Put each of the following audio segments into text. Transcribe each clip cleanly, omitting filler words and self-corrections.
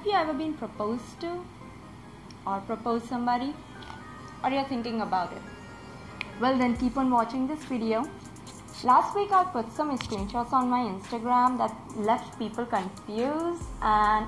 you ever been proposed to or proposed somebody, or you're thinking about it? Well, then keep on watching this video. Last week I put some screenshots on my Instagram that left people confused and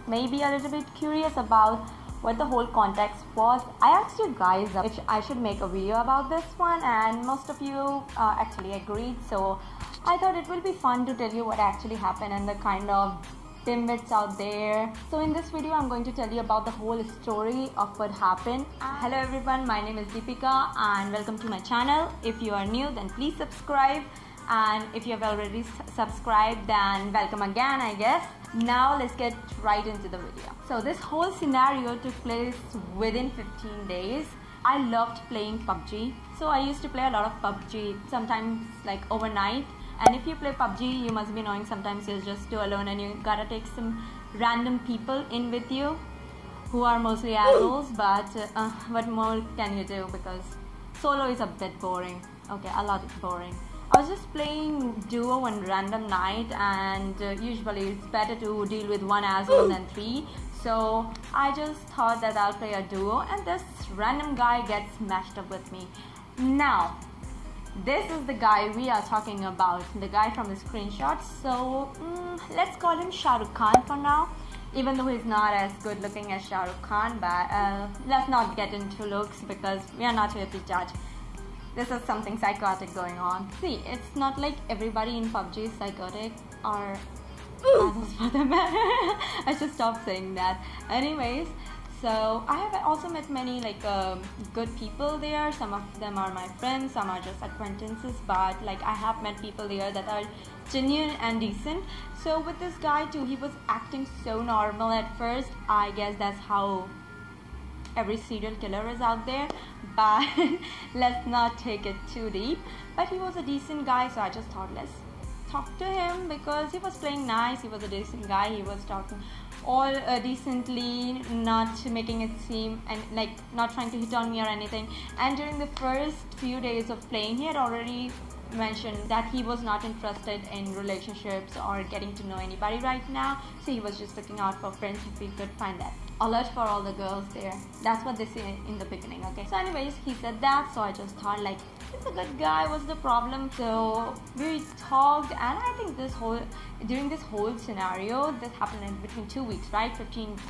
maybe a little bit curious about what the whole context was. I asked you guys if I should make a video about this one, and most of you actually agreed, so I thought it will be fun to tell you what actually happened and the kind of dimwits out there. So in this video I'm going to tell you about the whole story of what happened. Hello everyone, my name is Deepika and welcome to my channel. If you are new, then please subscribe, and if you have already subscribed, then welcome again, I guess. Now let's get right into the video. So this whole scenario took place within 15 days. I loved playing PUBG, so I used to play a lot of PUBG, sometimes like overnight. And if you play PUBG, you must be knowing sometimes you're just too alone and you gotta take some random people in with you who are mostly assholes, but what more can you do, because solo is a bit boring. Okay, a lot boring. I was just playing duo one random night, and usually it's better to deal with one asshole than three. So I just thought that I'll play a duo, and this random guy gets matched up with me. Now, this is the guy we are talking about, the guy from the screenshots. So let's call him Shah Rukh Khan for now, even though he's not as good looking as Shah Rukh Khan. But let's not get into looks because we are not here to judge. This is something psychotic going on. See, it's not like everybody in PUBG is psychotic, or assholes for the matter. I should stop saying that. Anyways, so I have also met many good people there. Some of them are my friends, some are just acquaintances, but like I have met people there that are genuine and decent. So with this guy too, he was acting so normal at first. I guess that's how every serial killer is out there, but let's not take it too deep. But he was a decent guy, so I just thought let's talk to him because he was playing nice. He was a decent guy. He was talking all decently, not making it seem and like not trying to hit on me or anything. And during the first few days of playing, he had already mentioned that he was not interested in relationships or getting to know anybody right now, so he was just looking out for friends if he could find that. Alert for all the girls there, that's what they say in the beginning. Okay, so anyways, he said that, so I just thought like, he's a good guy, what's the problem? So we talked, and I think during this whole scenario, this happened in between 2 weeks, right?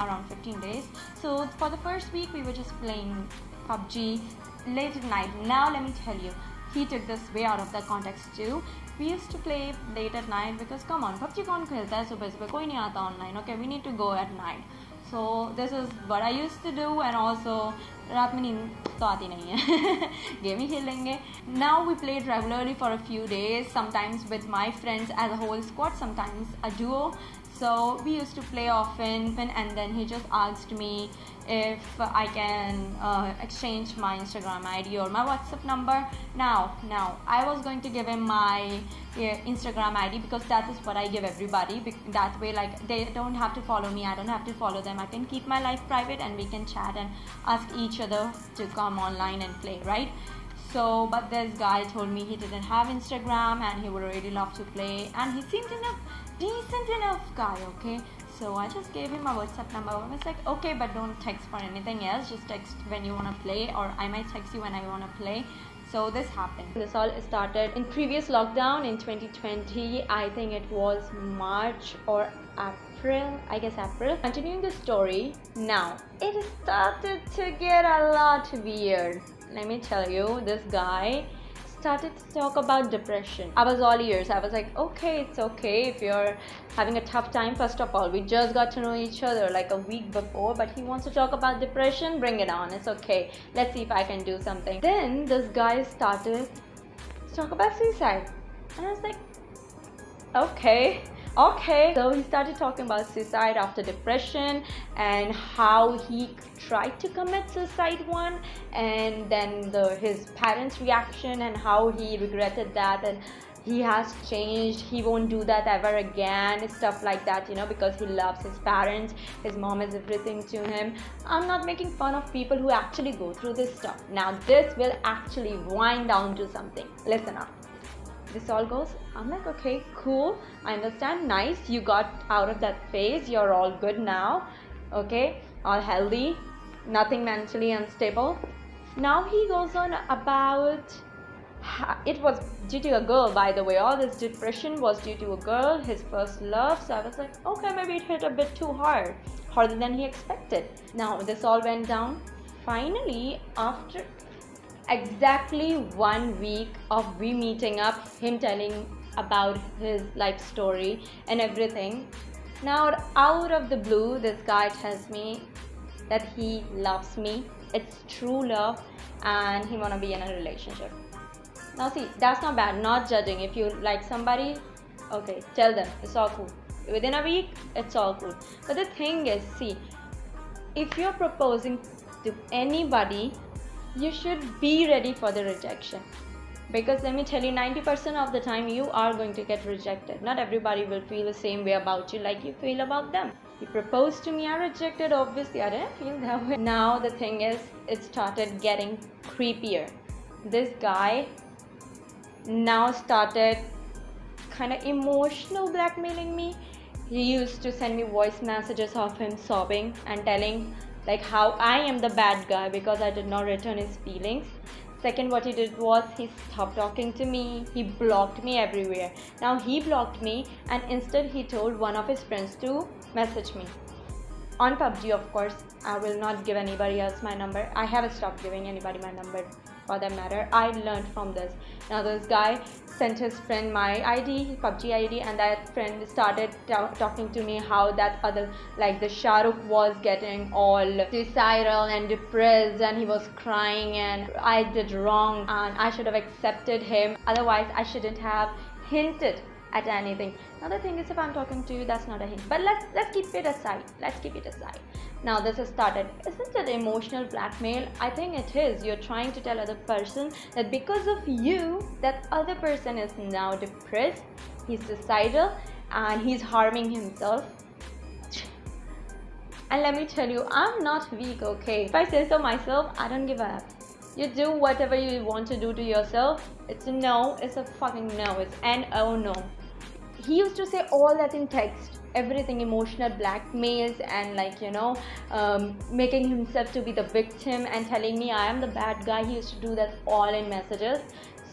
Around 15 days. So for the first week we were just playing PUBG late at night. Now let me tell you, he took this way out of the context too. We used to play late at night because come on, PUBG kaun khelta hai subah subah, koi nahi aata online. Okay, we need to go at night. So this is what I used to do, and also रात में नींद तो आती नहीं है, game ही खेलेंगे. Now we played regularly for a few days, sometimes with my friends as a whole squad, sometimes a duo. So we used to play often, and then he just asked me if I can exchange my Instagram ID or my WhatsApp number. Now I was going to give him my Instagram ID because that is what I give everybody. That way, like, they don't have to follow me, I don't have to follow them. I can keep my life private and we can chat and ask each other to come online and play, right? So, but this guy told me he didn't have Instagram and he would really love to play, and he seemed decent enough guy. Okay, so I just gave him my WhatsApp number. I was like, okay, but don't text for anything else, just text when you want to play, or I might text you when I want to play. So this happened. This all started in previous lockdown in 2020. I think it was March or April, I guess April. Continuing the story, now it started to get a lot weird. Let me tell you, this guy started to talk about depression. I was all ears. I was like, okay, it's okay if you're having a tough time. First of all, we just got to know each other like a week before, but he wants to talk about depression, bring it on, it's okay. Let's see if I can do something. Then this guy started to talk about suicide, and I was like, okay. So he started talking about suicide after depression and how he tried to commit suicide one, and then his parents' reaction and how he regretted that, and he has changed, he won't do that ever again, stuff like that, you know, because he loves his parents, his mom is everything to him. I'm not making fun of people who actually go through this stuff. Now this will actually wind down to something. Listen up. this all goes. I'm like, okay, cool, I understand, nice, you got out of that phase, you're all good now, okay, all healthy, nothing mentally unstable. Now he goes on about, it was due to a girl, by the way, all this depression was due to a girl, his first love. So I was like, okay, maybe it hit a bit too harder than he expected. Now this all went down. Finally, after exactly 1 week of we meeting up, him telling about his life story and everything, now out of the blue this guy tells me that he loves me, it's true love, and he wanna be in a relationship. Now see, that's not bad, not judging. If you like somebody, okay, tell them, it's all cool. Within a week, it's all cool. But the thing is, see, if you're proposing to anybody, you should be ready for the rejection. Because let me tell you, 90% of the time you are going to get rejected. Not everybody will feel the same way about you like you feel about them. He proposed to me, I rejected, obviously I didn't feel that way. Now the thing is, it started getting creepier. This guy now started kind of emotional blackmailing me. He used to send me voice messages of him sobbing and telling like how I am the bad guy because I did not return his feelings. Second, what he did was he stopped talking to me. He blocked me everywhere. Now he blocked me, and instead he told one of his friends to message me on PUBG. Of course, I will not give anybody else my number. I haven't stopped giving anybody my number, for that matter. I learned from this. Now this guy sent his friend my ID, PUBG ID, and that friend started talking to me how that other, like the Shah Rukh was getting all suicidal and depressed, and he was crying, and I did wrong and I should have accepted him, otherwise I shouldn't have hinted at anything. Now the thing is, if I'm talking to you, that's not a hint, but let's keep it aside. Now this has started. Isn't it emotional blackmail? I think it is. You're trying to tell other person that because of you, that other person is now depressed, he's suicidal, and he's harming himself. And let me tell you, I'm not weak, okay? If I say so myself, I don't give up. You do whatever you want to do to yourself. It's a no, it's a fucking no, it's N-O, no. He used to say all that in text, everything, emotional blackmails, and like, you know, making himself to be the victim and telling me I am the bad guy. He used to do that all in messages.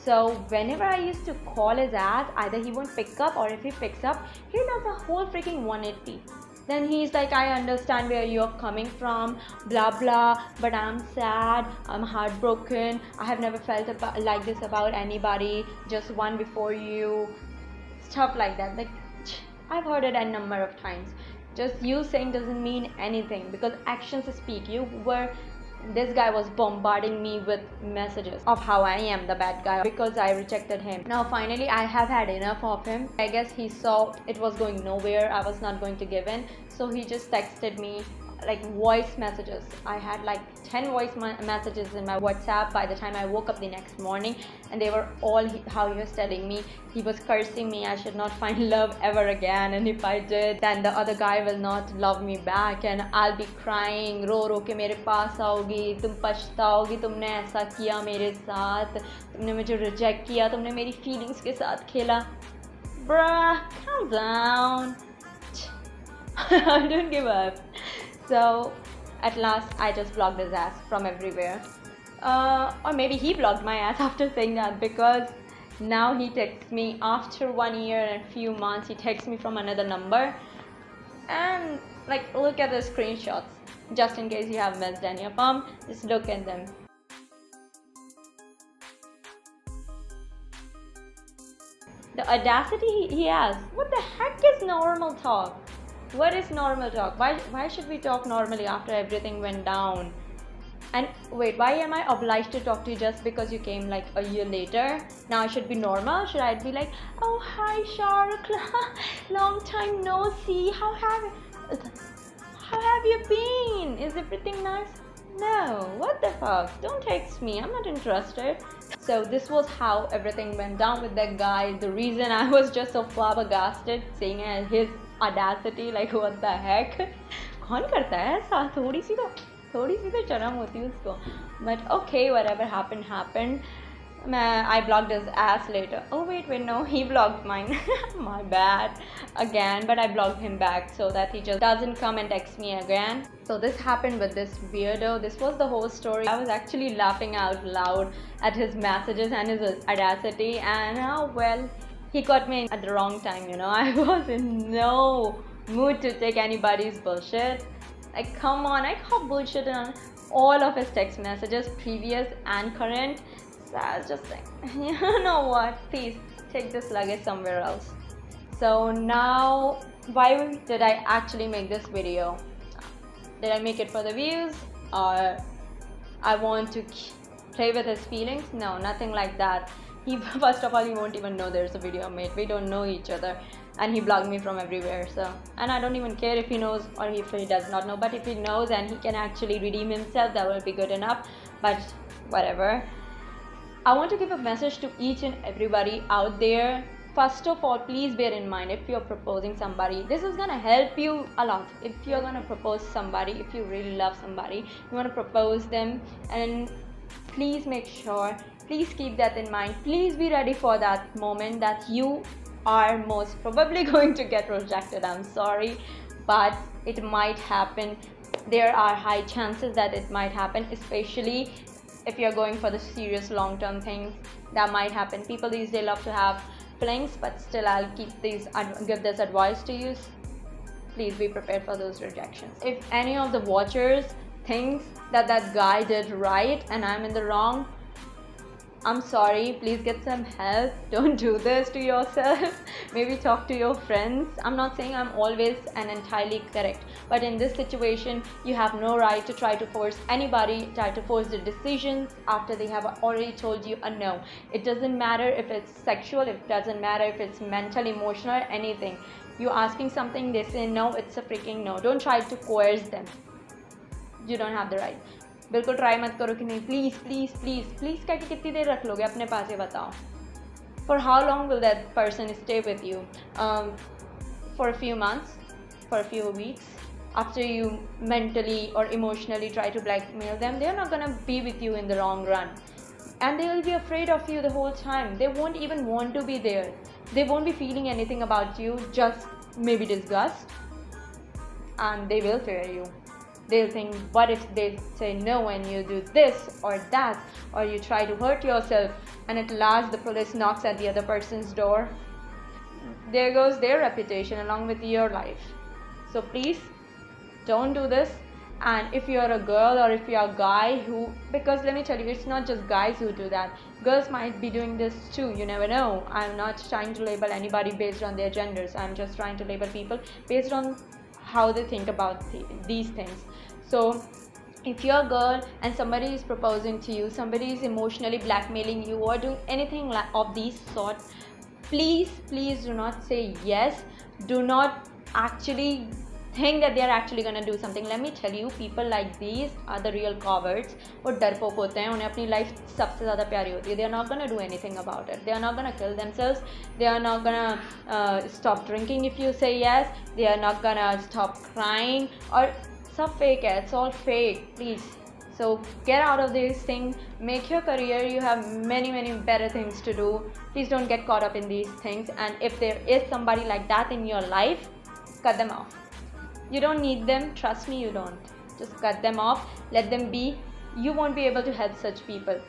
So whenever I used to call his ass, either he won't pick up, or if he picks up, he does a whole freaking 180. Then he's like, I understand where you're coming from, blah blah, but I'm sad, I'm heartbroken, I have never felt like this about anybody, just one before you, stuff like that. Like, I've heard it a number of times. Just you saying doesn't mean anything, because actions speak. This guy was bombarding me with messages of how I am the bad guy because I rejected him. Now finally I have had enough of him. I guess he saw it was going nowhere, I was not going to give in, so he just texted me like voice messages. I had like 10 voice messages in my WhatsApp by the time I woke up the next morning, and they were all how he was telling me. He was cursing me I should not find love ever again, and if I did, then the other guy will not love me back, and I'll be crying, रो रो के मेरे पास आओगी, तुम पछताओगी, तुमने ऐसा किया मेरे साथ, तुमने मुझे रिजेक्ट किया, तुमने मेरी फीलिंग्स के साथ खेला. Bruh, calm down. I don't give up. So at last I just blocked his ass from everywhere, or maybe he blocked my ass after saying that, because now he texts me after 1 year and a few months. He texts me from another number, and like, look at the screenshots, just in case you have missed any of them, just look at them. The audacity he has. What the heck is normal talk? What is normal talk? Why should we talk normally after everything went down? And wait, why am I obliged to talk to you just because you came like a year later? Now I should be normal? Should I be like, oh hi Shah Rukh, long time no see, how have you been? Is everything nice? No, what the fuck? Don't text me, I'm not interested. So this was how everything went down with that guy. The reason I was just so flabbergasted seeing his audacity, like what the heck? कौन करता है ऐसा? थोड़ी सी तो शर्म होती है उसको. But okay, whatever happened. I blocked his ass later. Oh wait, no, he blocked mine. My bad. Again, but I blocked him back so that he just doesn't come and text me again. So this happened with this weirdo. This was the whole story. I was actually laughing out loud at his messages and his audacity, and well, he caught me at the wrong time, I was in no mood to take anybody's bullshit. Like, come on, I caught bullshit on all of his text messages, previous and current. So I was just like, you know what, please take this luggage somewhere else. So now, why did I actually make this video? Did I make it for the views, or I want to play with his feelings? No, nothing like that. First of all, he won't even know there's a video made. We don't know each other, and he blocked me from everywhere. So, and I don't even care if he knows or if he does not know. But if he knows and he can actually redeem himself, that will be good enough. But whatever. I want to give a message to each and everybody out there. First of all, please bear in mind, if you're proposing somebody, this is gonna help you a lot. If you're gonna propose somebody, if you really love somebody, you want to propose them, and please make sure, please keep that in mind. Please be ready for that moment that you are most probably going to get rejected. I'm sorry, but it might happen. There are high chances that it might happen, especially if you're going for the serious long-term things. That might happen. People these days love to have flings, but still I'll give this advice to you. Please be prepared for those rejections. If any of the watchers thinks that guy did right and I'm in the wrong, I'm sorry, please get some help. Don't do this to yourself. Maybe talk to your friends. I'm not saying I'm always and entirely correct, but in this situation, you have no right to try to force anybody, try to force the decisions after they have already told you a no. It doesn't matter if it's sexual, it doesn't matter if it's mental, emotional, anything. You're asking something, they say no, it's a freaking no. Don't try to coerce them. You don't have the right. बिल्कुल try मत करो कि नहीं, please please please please करके कितनी देर रख लोगे अपने पास, ये बताओ. For how long will that person stay with you? For a few months, for a few weeks. After you mentally or emotionally try to blackmail them, they're not gonna be with you in the long run, and they will be afraid of you the whole time. They won't even want to be there. They won't be feeling anything about you, just maybe disgust, and they will fear you. They'll think, what if they say no and you do this or that, or you try to hurt yourself, and at last the police knocks at the other person's door. There goes their reputation along with your life. So please don't do this. And if you're a girl or if you're a guy because let me tell you, it's not just guys who do that. Girls might be doing this too, you never know. I'm not trying to label anybody based on their genders. I'm just trying to label people based on how they think about these things. So if you're a girl and somebody is proposing to you, somebody is emotionally blackmailing you or doing anything of these sorts, please do not say yes. Do not actually think that they are actually going to do something. Let me tell you, people like these are the real cowards. वो डरपोक होते हैं, उन्हें अपनी life सबसे ज़्यादा प्यारी होती है. They are not going to do anything about it. They are not going to kill themselves. They are not going to stop drinking if you say yes. They are not going to stop crying. और सब fake है. It's all fake. Please. So get out of this thing. Make your career. You have many better things to do. Please don't get caught up in these things. And if there is somebody like that in your life, cut them off. You don't need them. Trust me, you don't. Just cut them off. Let them be. You won't be able to help such people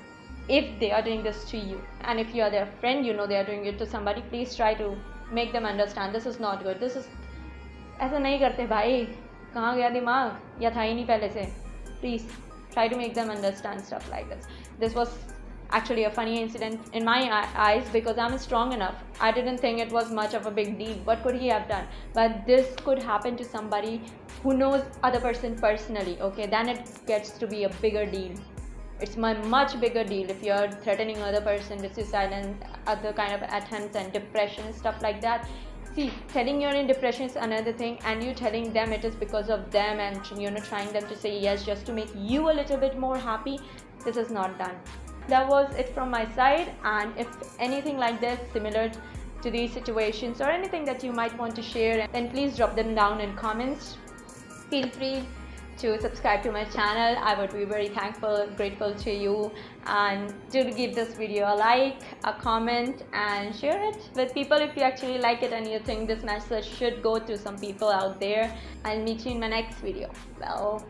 if they are doing this to you. And if you are their friend, you know they are doing it to somebody, please try to make them understand this is not good. This is ऐसा नहीं करते भाई. कहाँ गया दिमाग? या था ही नहीं पहले से. Please try to make them understand stuff like this. This was actually a funny incident in my eyes because I'm strong enough. I didn't think it was much of a big deal. What could he have done? But this could happen to somebody who knows other person personally. Okay, then it gets to be a bigger deal. It's much bigger deal if you're threatening other person with suicide and other kind of attempts and depression and stuff like that. See, telling you're in depression is another thing, and you telling them it is because of them, and trying them to say yes just to make you a little bit more happy. This is not done. That was it from my side, and if anything like this similar to these situations or anything that you might want to share, then please drop them down in comments. Feel free to subscribe to my channel. I would be very grateful to you, and do give this video a like, a comment, and share it with people if you actually like it and you think this message should go to some people out there. I'll meet you in my next video. Well,